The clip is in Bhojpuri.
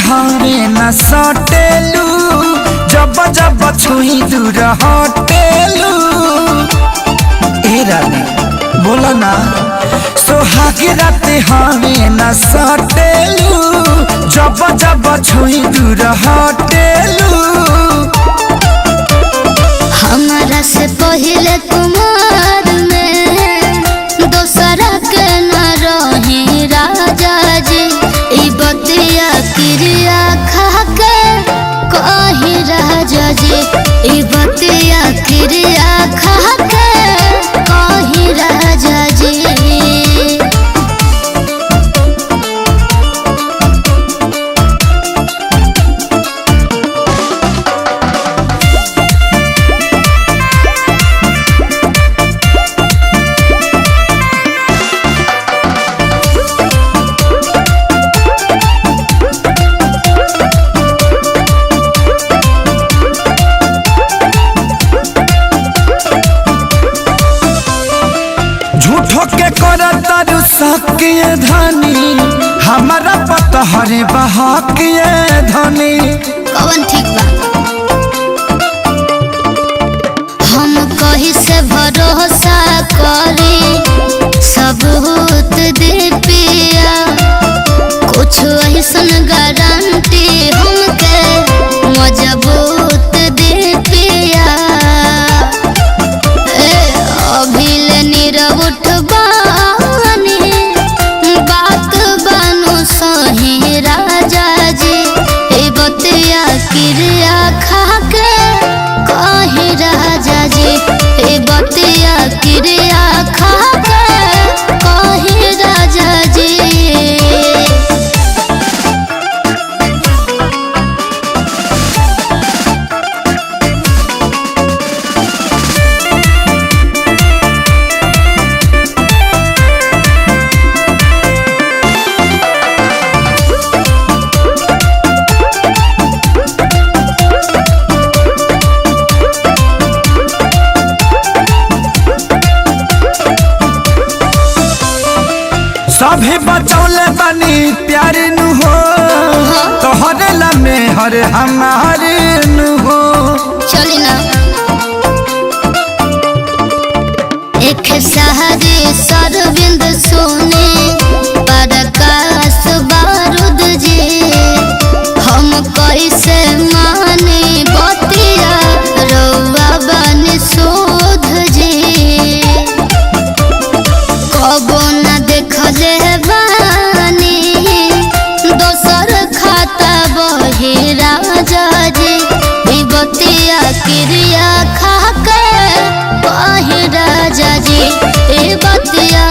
हमें न सटेलू जब जब छुई दूर हटेलू। ए रानी बोला ना सोहाग रात हमें न सटेलू जब जब छुई दूर हटेलू। हमारा से पहले कुमार में दोसरा के न रही राजा जी। ई बतिया क्रिया खा के कही राजा जी। ई बतिया क्रिया खा के कही राजा जी। झूठो के करतारू सकिए धनी हमारा पता हरे बहाकिए धनी। कवन ठीक बा हम कही से भरोसा करी सबूत दे पिया। कुछ ऐसन गारंटी हमके मजबूत दे पिया। अभिले नीरव उठबानी बात बानु सही राजा जी। ए बतिया क्रिया खा के कही राजा जी। ए बतिया क्रिया खा के कही राजा जी। सभी बचौले बनी प्यार नु हो तोहरे लम्हे हर हमारे नु हो। चली ना एक सहारे सरविंद सोने प्रकाश बारूद जी। हम कैसे माने बतिया रउआ बन शोध जी। कबो न देखले बानी दोसर खाता बही राजा जी। ई बतिया क्रिया खा के बही राजा जी। ई बतिया